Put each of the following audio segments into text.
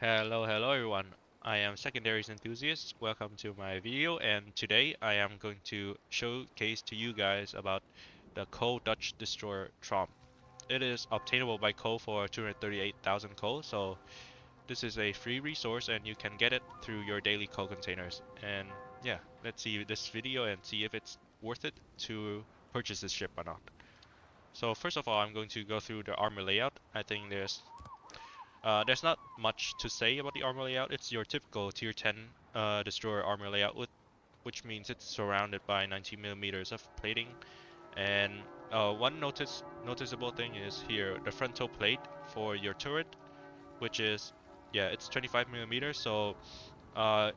Hello everyone. I am Secondaries Enthusiast. Welcome to my video, and today I am going to showcase to you guys about the coal Dutch destroyer Tromp. It is obtainable by coal for 238,000 coal, so this is a free resource and you can get it through your daily coal containers. And yeah, let's see this video and see if it's worth it to purchase this ship or not. So first of all, I'm going to go through the armor layout. I think there's not much to say about the armor layout. It's your typical tier 10 destroyer armor layout, which means it's surrounded by 90 millimeters of plating. And one noticeable thing is here the frontal plate for your turret, which is it's 25 millimeters, so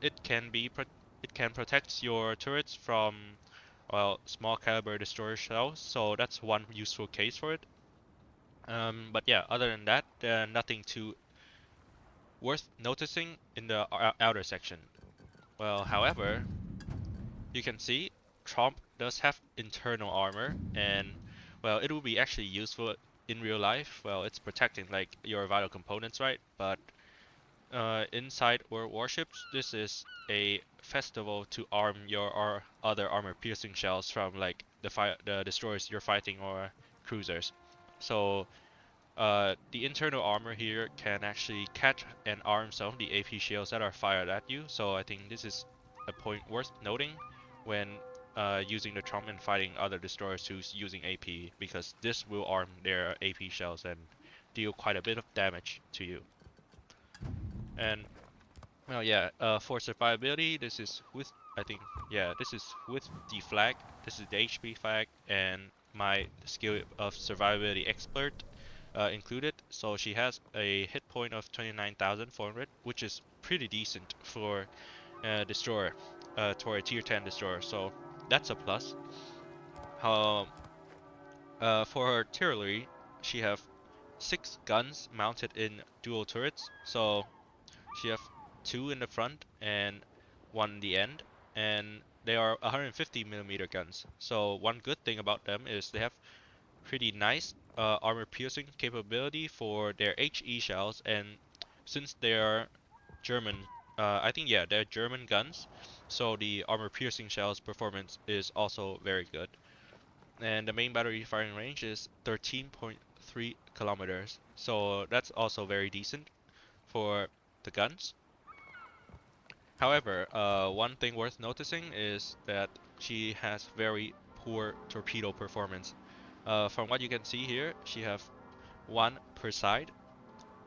it can protect your turrets from small caliber destroyer shells. So that's one useful case for it. But yeah, other than that, nothing too worth noticing in the outer section. Well, however, you can see Tromp does have internal armor, and well, it will be actually useful in real life. Well, it's protecting like your vital components, right? But inside World Warships, this is a festival to arm your other armor-piercing shells from like the destroyers you're fighting or cruisers. So the internal armor here can actually catch and arm some of the AP shields that are fired at you, so I think this is a point worth noting when using the Tromp and fighting other destroyers who's using AP, because this will arm their AP shells and deal quite a bit of damage to you. And well, yeah, for survivability, this is with, I think, yeah, this is with the flag, this is the HP flag, and my skill of survivability expert included. So she has a hit point of 29,400, which is pretty decent for destroyer, for a tier 10 destroyer. So that's a plus. Um, for her artillery, she have 6 guns mounted in dual turrets. So she have 2 in the front and 1 in the end, and they are 150 millimeter guns. So one good thing about them is they have pretty nice armor piercing capability for their HE shells, and since they're German, I think yeah, they're German guns, so the armor piercing shells performance is also very good. And the main battery firing range is 13.3 kilometers, so that's also very decent for the guns. However, one thing worth noticing is that she has very poor torpedo performance. From what you can see here, she have 1 per side,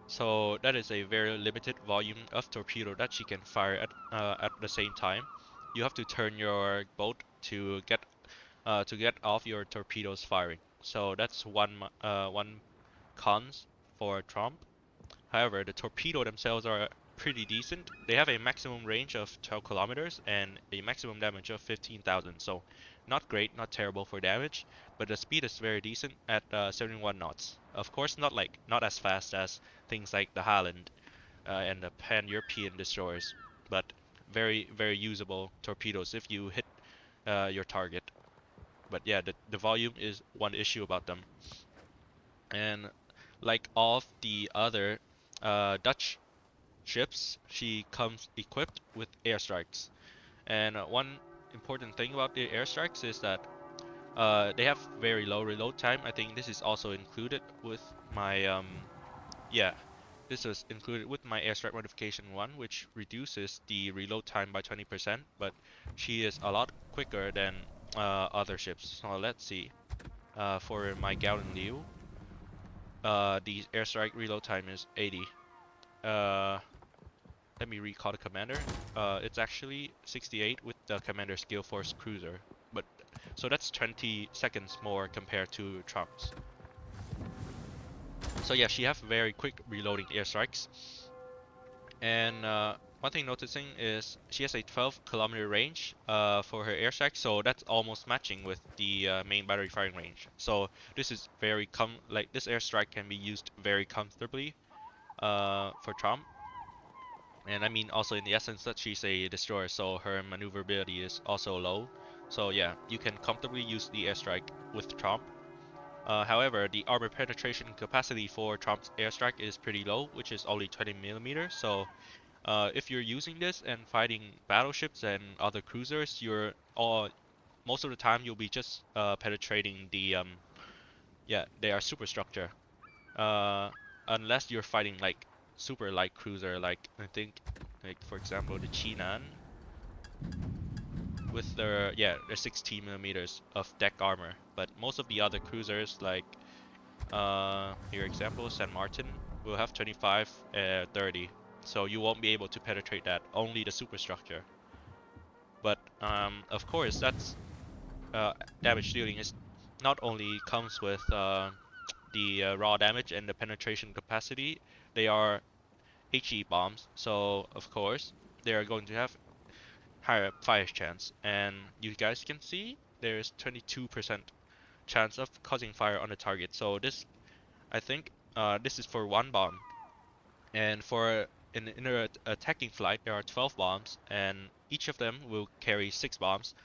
so that is a very limited volume of torpedo that she can fire at the same time. You have to turn your boat to get off your torpedoes firing. So that's one cons for Tromp. However, the torpedo themselves are pretty decent. They have a maximum range of 12 kilometers and a maximum damage of 15,000. So not great, not terrible for damage, but the speed is very decent at 71 knots. Of course, not as fast as things like the Haaland and the Pan-European destroyers, but very usable torpedoes if you hit your target. But yeah, the volume is one issue about them. And like all of the other Dutch ships, she comes equipped with airstrikes. And one important thing about the airstrikes is that they have very low reload time. I think this is also included with my yeah, this was included with my airstrike modification 1, which reduces the reload time by 20%, but she is a lot quicker than other ships. So let's see. For my Galen Liu, the airstrike reload time is 80. Uh, Let me recall the commander. It's actually 68 with the commander's Gale Force Cruiser, but so that's 20 seconds more compared to Trump's. So yeah, she have very quick reloading airstrikes, and one thing noticing is she has a 12-kilometer range for her airstrike, so that's almost matching with the main battery firing range. So this is like this airstrike can be used very comfortably for Trump. And I mean also in the essence that she's a destroyer, so her maneuverability is also low. So yeah, you can comfortably use the airstrike with Tromp. However, the armor penetration capacity for Tromp's airstrike is pretty low, which is only 20 millimeters. So if you're using this and fighting battleships and other cruisers, you're all most of the time you'll be just penetrating the their superstructure. Uh, Unless you're fighting like super light cruiser, like I think, like for example the Chinan with their 16 millimeters of deck armor. But most of the other cruisers like here example San Martin will have 25 30, so you won't be able to penetrate that, only the superstructure. But of course that's damage dealing is not only comes with the raw damage and the penetration capacity, they are HE bombs, so of course they are going to have higher fire chance. And you guys can see there's 22% chance of causing fire on the target. So this, I think, this is for one bomb, and for in an attacking flight there are 12 bombs, and each of them will carry 6 bombs.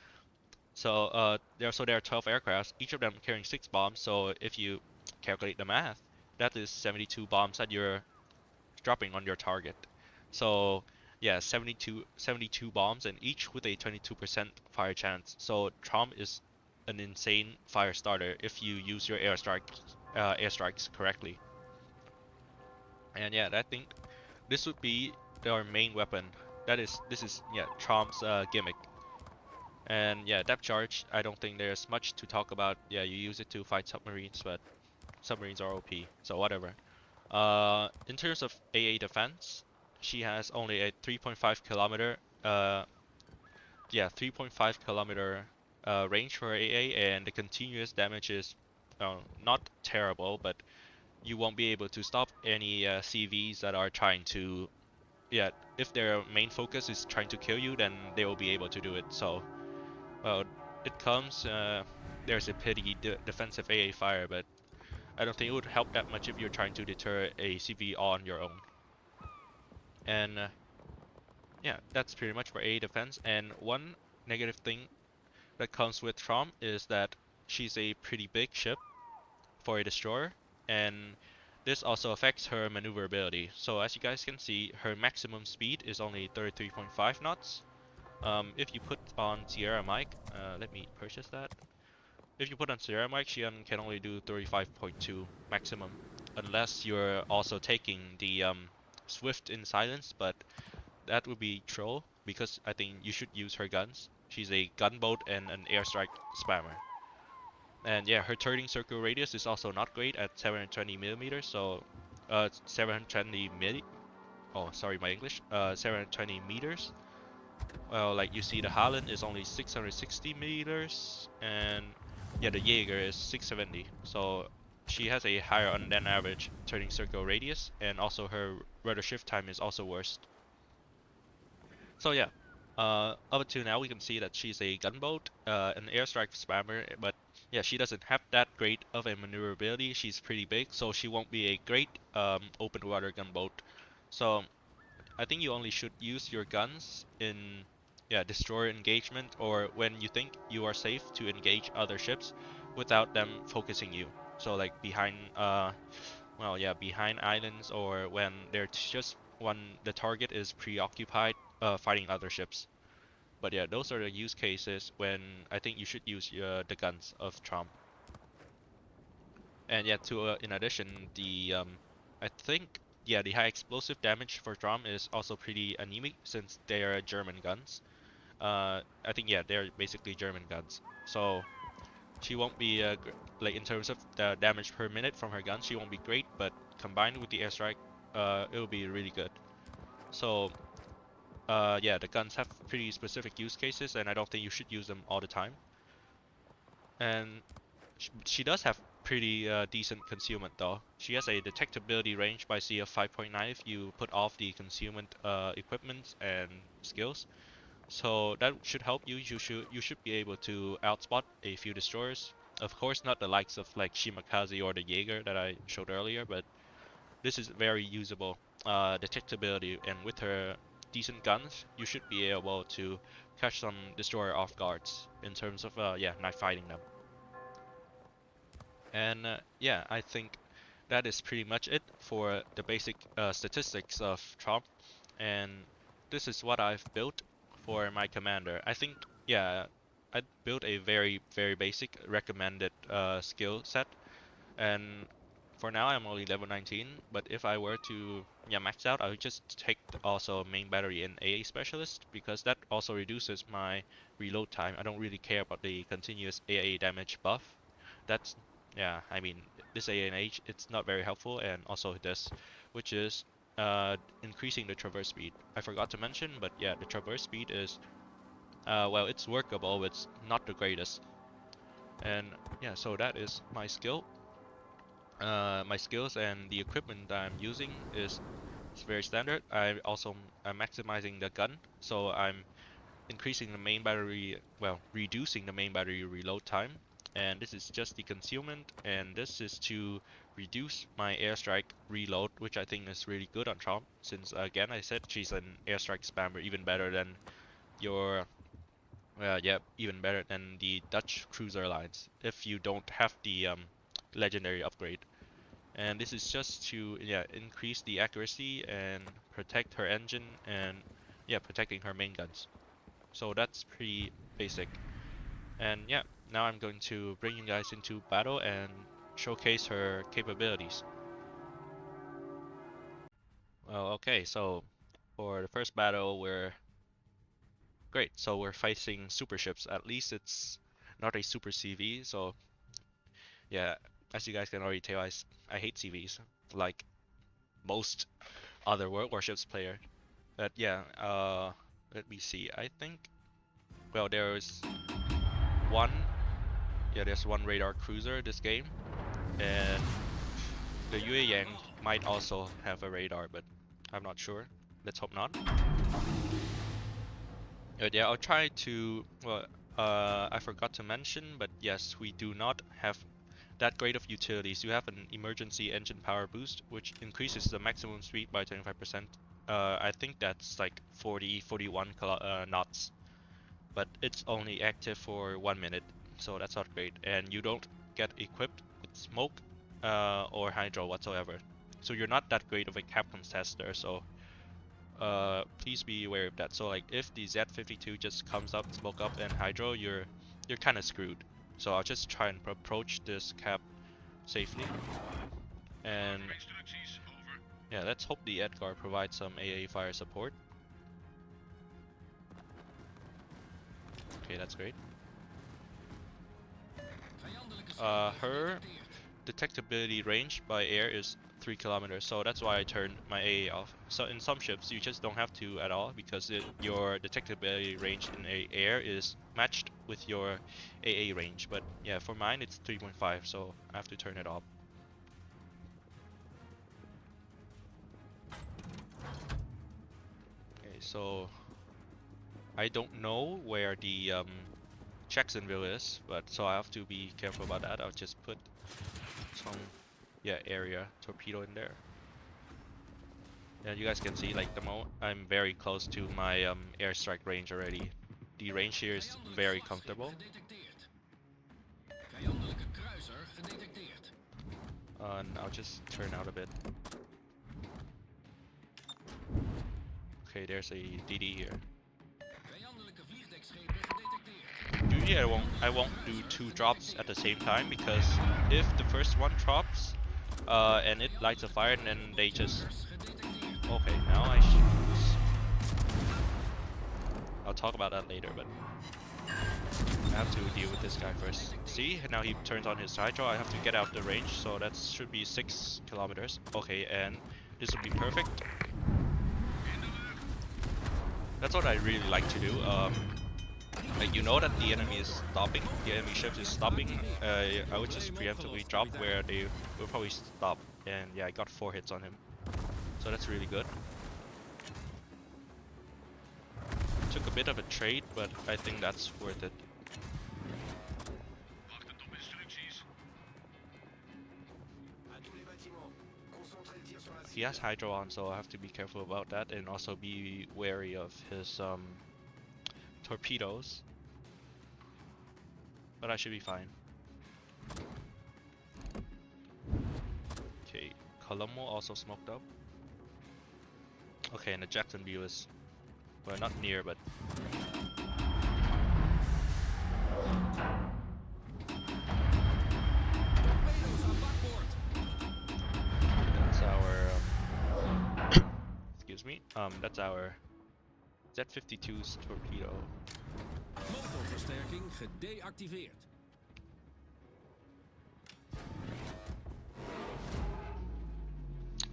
So there are 12 aircrafts, each of them carrying 6 bombs. So if you calculate the math, that is 72 bombs that you're dropping on your target. So yeah, 72 bombs, and each with a 22% fire chance. So Tromp is an insane fire starter if you use your airstrikes correctly. And yeah, I think this would be our main weapon. This is yeah Tromp's gimmick. And yeah, depth charge, I don't think there's much to talk about. Yeah, you use it to fight submarines, but submarines are OP, so whatever. In terms of AA defense, she has only a 3.5 kilometer, 3.5 kilometer range for AA, and the continuous damage is not terrible, but you won't be able to stop any CVs that are trying to, yeah, if their main focus is trying to kill you, then they will be able to do it. So, well, it comes, there's a pity defensive AA fire, but I don't think it would help that much if you're trying to deter a CV on your own. And yeah, that's pretty much for AA defense. And one negative thing that comes with Tromp is that she's a pretty big ship for a destroyer, and this also affects her maneuverability. So as you guys can see, her maximum speed is only 33.5 knots. If you put on Sierra Mike, let me purchase that. If you put on Sierra Mike, she can only do 35.2 maximum, unless you're also taking the Swift in silence, but that would be troll because I think you should use her guns. She's a gunboat and an airstrike spammer. And yeah, her turning circle radius is also not great at 720 millimeters, so 720 milli. Oh, sorry, my English. 720 meters. Well, like you see, the Haaland is only 660 meters, and yeah, the Jaeger is 670. So she has a higher than average turning circle radius, and also her rudder shift time is also worse. So yeah, up until now we can see that she's a gunboat, an airstrike spammer, but yeah, she doesn't have that great of a maneuverability. She's pretty big, so she won't be a great open water gunboat. So I think you only should use your guns in destroyer engagement, or when you think you are safe to engage other ships without them focusing you. So like behind behind islands, or when they're just when the target is preoccupied fighting other ships. But yeah, those are the use cases when I think you should use the guns of Trump. And yeah, to in addition, the I think the high explosive damage for Trump is also pretty anemic since they are German guns. I think they're basically German guns. So she won't be like in terms of the damage per minute from her guns, she won't be great, but combined with the airstrike, it'll be really good. So yeah, the guns have pretty specific use cases, and I don't think you should use them all the time. And she does have pretty decent concealment though. She has a detectability range by CF 5.9 if you put off the concealment equipment and skills. So that should help you. You should be able to outspot a few destroyers. Of course, not the likes of like Shimakaze or the Jaeger that I showed earlier, but this is very usable detectability, and with her decent guns, you should be able to catch some destroyer off guards in terms of knife fighting them. And yeah, I think that is pretty much it for the basic statistics of Tromp. And this is what I've built for my commander. I think, yeah, I built a very basic recommended skill set. And for now, I'm only level 19, but if I were to max out, I would just take also main battery and AA specialist because that also reduces my reload time. I don't really care about the continuous AA damage buff. That's I mean this ANH it's not very helpful, and also this, which is increasing the traverse speed. I forgot to mention, but yeah, the traverse speed is well, it's workable, but it's not the greatest. And yeah, so that is my skill. My skills and the equipment that I'm using is very standard. I'm maximizing the gun, so I'm increasing the main battery, well, reducing the main battery reload time. And this is just the concealment, and this is to reduce my airstrike reload, which I think is really good on Tromp, since again I said she's an airstrike spammer, even better than your, yeah, even better than the Dutch cruiser lines if you don't have the legendary upgrade. And this is just to increase the accuracy and protect her engine and protecting her main guns. So that's pretty basic. And yeah, now I'm going to bring you guys into battle and showcase her capabilities. Well, okay, so for the first battle, we're great. So we're facing super ships. At least it's not a super CV. So yeah, as you guys can already tell, I hate CVs like most other World Warships player. But yeah, let me see. I think, well, one, there's one radar cruiser this game, and the Yue Yang might also have a radar, but I'm not sure. Let's hope not. But yeah, I'll try to. Well, I forgot to mention, but yes, we do not have that great of utilities. You have an emergency engine power boost, which increases the maximum speed by 25%. I think that's like 41 knots, but it's only active for 1 minute, so that's not great. And you don't get equipped with smoke or hydro whatsoever, so you're not that great of a captain's tester. So please be aware of that. So like if the Z52 just comes up, smoke up, and hydro, you're kind of screwed. So I'll just try and approach this cap safely. And yeah, let's hope the Edgar provides some AA fire support. Okay, that's great. Her detectability range by air is 3 kilometers, so that's why I turned my AA off. So in some ships you just don't have to at all because your detectability range in air is matched with your AA range. But yeah, for mine it's 3.5, so I have to turn it off. Okay, so I don't know where the Jacksonville is, but so I have to be careful about that. I'll just put some area torpedo in there. And you guys can see like the moment I'm very close to my airstrike range already. The range here is very comfortable. And I'll just turn out a bit. Okay, there's a DD here. Usually I won't do 2 drops at the same time, because if the first one drops and it lights a fire, and then they just okay, now I'll talk about that later, but I have to deal with this guy first. See, now he turns on his hydro. I have to get out the range, so that should be 6 kilometers. Okay, and this would be perfect. That's what I really like to do. Like, you know that the enemy is stopping, the enemy ship is stopping. I would just preemptively drop where they will probably stop. And yeah, I got 4 hits on him, so that's really good. Took a bit of a trade, but I think that's worth it. He has hydro on, so I have to be careful about that, and also be wary of his torpedoes. But I should be fine. Colombo also smoked up. Okay, and the Jacksonville is, well, not near, but that's our excuse me. That's our Z-52's torpedo. Motorversterking gedeactiveerd.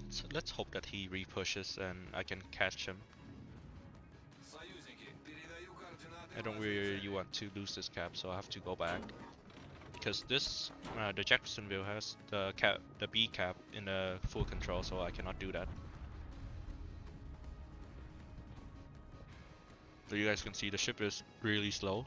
So let's hope that he repushes and I can catch him. I don't really want to lose this cap, so I have to go back. Because this, the Jacksonville has the B cap in the full control, so I cannot do that. So you guys can see the ship is really slow.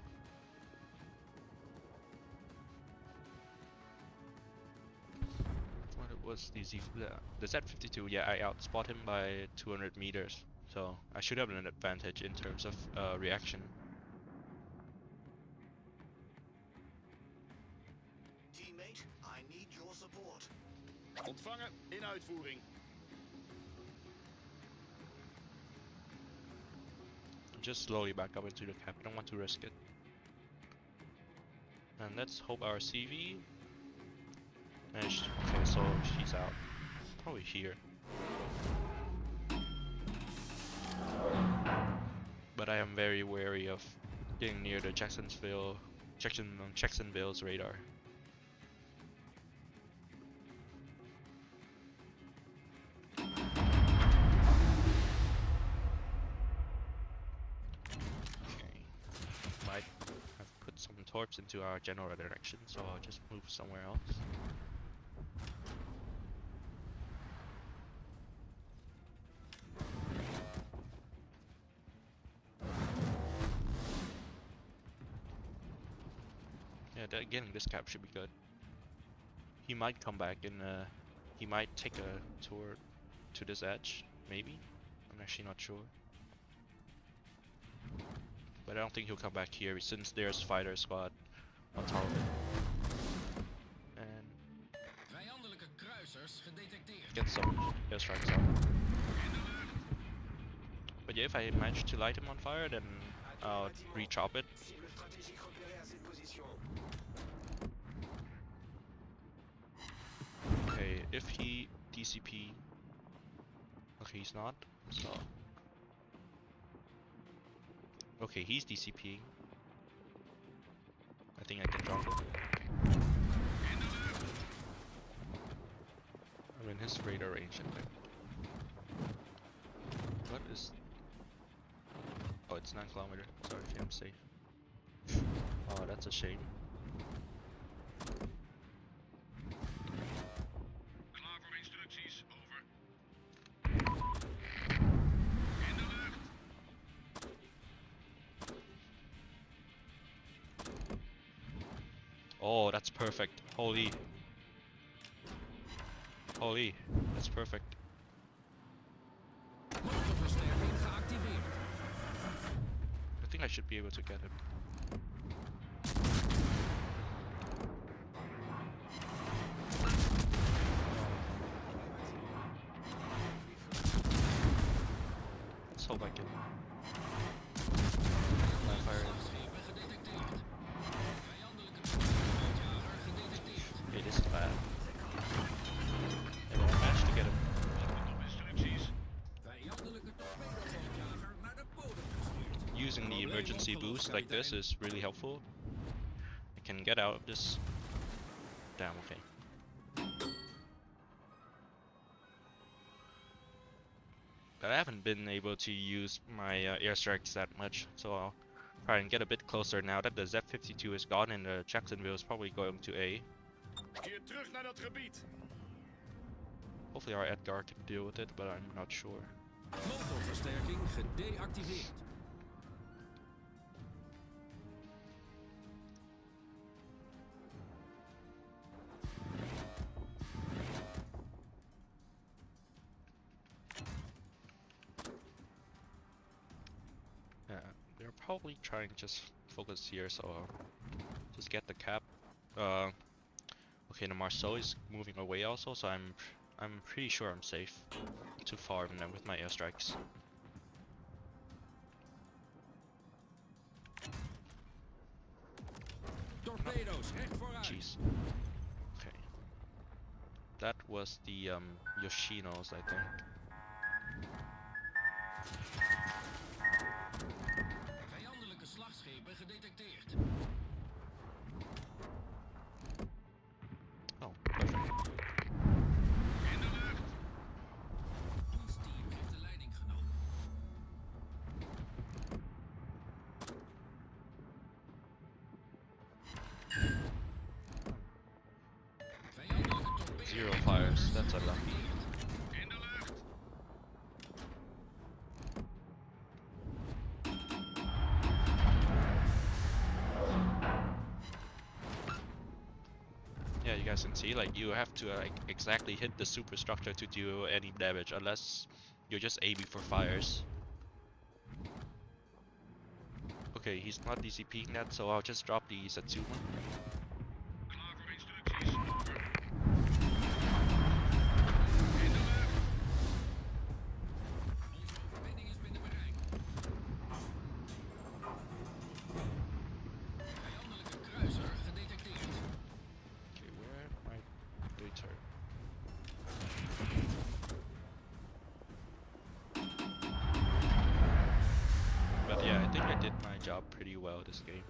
What it was the Z-52? Yeah, I outspot him by 200 meters, so I should have an advantage in terms of reaction. Teammate, I need your support. Ontvangen in uitvoering. Just slowly back up into the cap. I don't want to risk it. And let's hope our CV. Okay, so she's out. Probably here. But I am very wary of getting near the Jacksonville's radar. Some torps into our general direction, so I'll just move somewhere else. Yeah, getting this cap should be good. He might come back and he might take a tour to this edge, maybe? I'm actually not sure. But I don't think he'll come back here since there's fighter squad on top of it. And Vijandelijke kruisers gedetecteerd. get some airstrikes out. But yeah, if I manage to light him on fire, then I'll re-chop it. Okay, if he DCP, okay, he's not. So okay, he's DCPing. I think I can drop it. I'm in his radar range, I think. What is... Oh, it's 9 kilometers. Sorry, I'm safe. Oh, that's a shame. Klaar voor instructies, over. Oh, that's perfect. Holy. Holy. That's perfect. Motorversterking geactiveerd. I think I should be able to get him. Let's hope I can. Fire. Okay, this is bad. And I managed to get him. Using the emergency boost like this is really helpful. I can get out of this. Damn, okay. But I haven't been able to use my airstrikes that much, so I'll try and get a bit closer now that the Z-52 is gone and the Jacksonville is probably going to A. Keer terug naar dat gebied. Hopefully our Edgar can deal with it, but I'm not sure. Motorversterking gedeactiveerd. Yeah, they're probably trying to just focus here, so just get the cap. Okay, the Marceau is moving away also, so I'm I'm pretty sure I'm safe to farm them with my airstrikes. Torpedo's, recht vooruit. Jeez. Okay. That was the Yoshinos, I think. Vijandelijke slagschepen gedetecteerd. Oh, perfect. In de lucht. Ons team heeft de leiding genomen. Vijandelijke torpedo's. 0 fires, that's unlucky. In de lucht. Yeah, you guys can see, like, you have to like exactly hit the superstructure to do any damage, unless you're just aiming for fires. Okay, he's not DCPing that, so I'll just drop the Satsuma. Klaar voor instructies. Over. In de lucht. Onze overwinning is binnen bereik. Vijandelijke kruiser gedetecteerd. Okay, where am I? Data. But yeah, I think I did my job pretty well this game.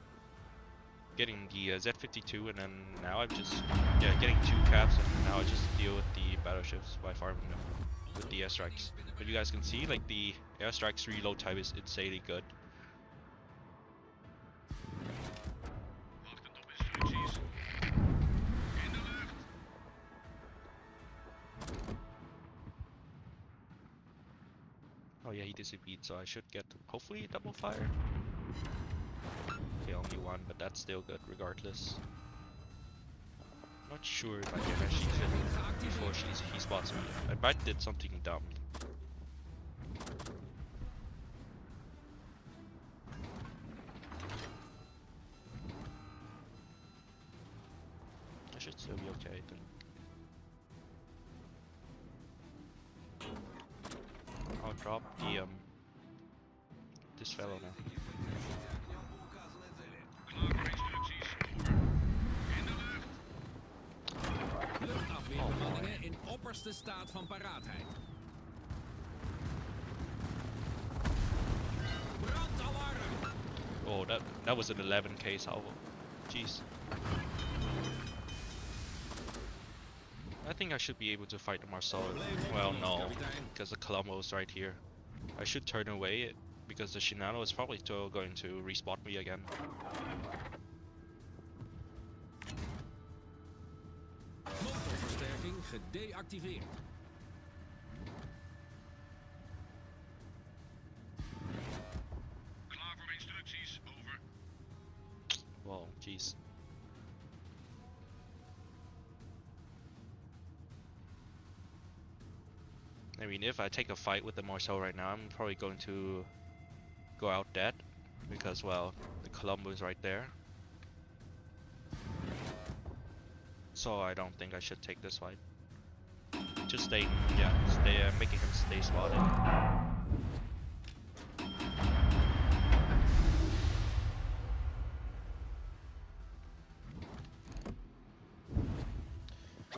Getting the Z-52, and then now I'm just getting 2 caps, and now I just deal with the battleships by farming them with the airstrikes. But you guys can see, like, the airstrikes reload time is insanely good. Wachtend op instructies. In de lucht. Oh yeah, he disappeared, so I should get hopefully a double fire. Okay, only 1, but that's still good regardless. Not sure if I can actually hit before he spots me. I might did something dumb. I should still be okay, I think. I'll drop the this fellow now. Klaar voor instructies. Over. In de lucht. Luchtafweerbemanningen in opperste staat van paraatheid. Brandalarm! Oh, that was an 11k salvo. Jeez. I think I should be able to fight the Marcel. Well, no, because the Colombo is right here. I should turn away because the Shinano is probably still going to respot me again. Motorversterking gedeactiveerd. Klaar voor instructies. Over. Wow, jeez. I mean, if I take a fight with the Marcel right now, I'm probably going to go out dead because, well, the Colombo is right there. So I don't think I should take this fight. Just stay, making him stay spotted.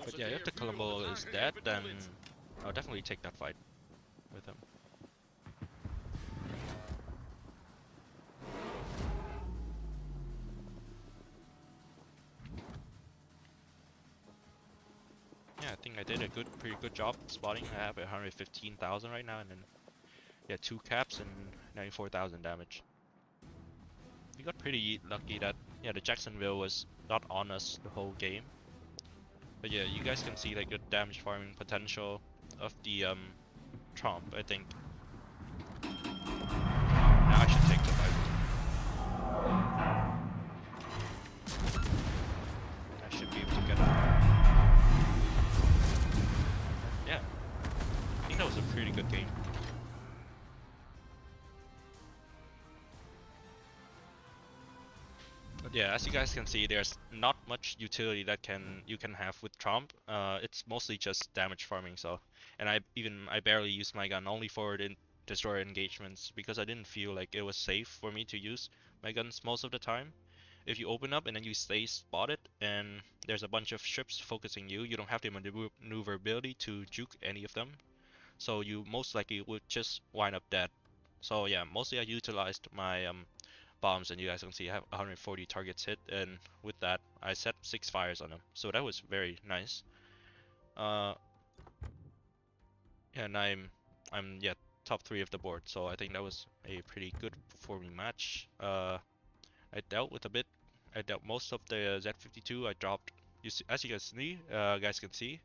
But yeah, if the Colombo is dead, then I'll definitely take that fight with him. Yeah, I think I did a pretty good job spotting. I have 115,000 right now, and then 2 caps and 94,000 damage. We got pretty lucky that the Jacksonville was not on us the whole game. But yeah, you guys can see like the damage farming potential of the Tromp, I think. Now I should take the fight. I should be able to get it. Yeah. I think that was a pretty good game. But Yeah, as you guys can see, there's not much utility that you can have with Tromp. It's mostly just damage farming. So, and I barely use my gun only for the destroyer engagements because I didn't feel like it was safe for me to use my guns most of the time. If you open up and then you stay spotted and there's a bunch of ships focusing you, you don't have the maneuverability to juke any of them. So you most likely would just wind up dead. So yeah, mostly I utilized my bombs, and you guys can see I have 140 targets hit, and with that I set 6 fires on them. So that was very nice. Uh, and I'm yeah, top 3 of the board, so I think that was a pretty good performing match. I dealt with a bit. I dealt most of the Z52. I dropped. As you guys can see,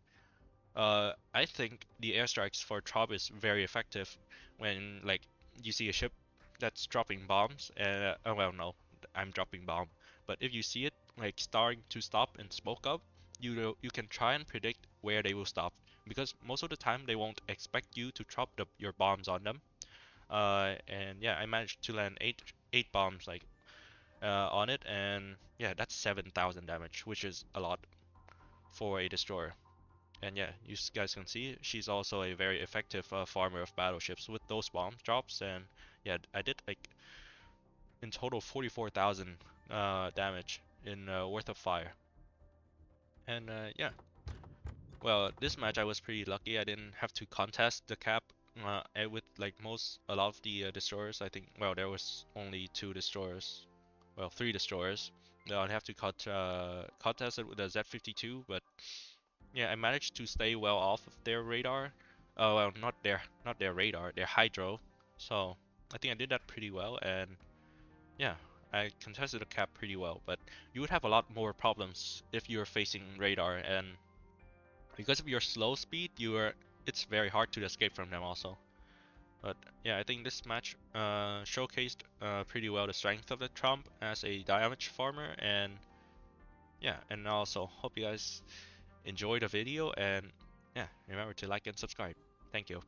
I think the airstrikes for Tromp is very effective when like you see a ship that's dropping bombs and oh well no, I'm dropping bomb. But if you see it like starting to stop and smoke up, you can try and predict where they will stop because most of the time they won't expect you to drop your bombs on them. And yeah, I managed to land eight bombs like on it, and yeah, that's 7,000 damage, which is a lot for a destroyer. And yeah, you guys can see she's also a very effective farmer of battleships with those bomb drops. And yeah, I did like in total 44,000 damage in worth of fire. And yeah, well, this match I was pretty lucky. I didn't have to contest the cap with like a lot of the destroyers. I think well there was only 2 destroyers, well 3 destroyers. I'd have to contest it with a Z52, but yeah, I managed to stay well off of their radar. Oh well, not their radar, their hydro. So I think I did that pretty well, and yeah, I contested the cap pretty well. But you would have a lot more problems if you're facing radar, and because of your slow speed, it's very hard to escape from them also. But yeah, I think this match showcased pretty well the strength of the Trump as a damage farmer, and yeah, and also hope you guys enjoy the video, and yeah, remember to like and subscribe. Thank you.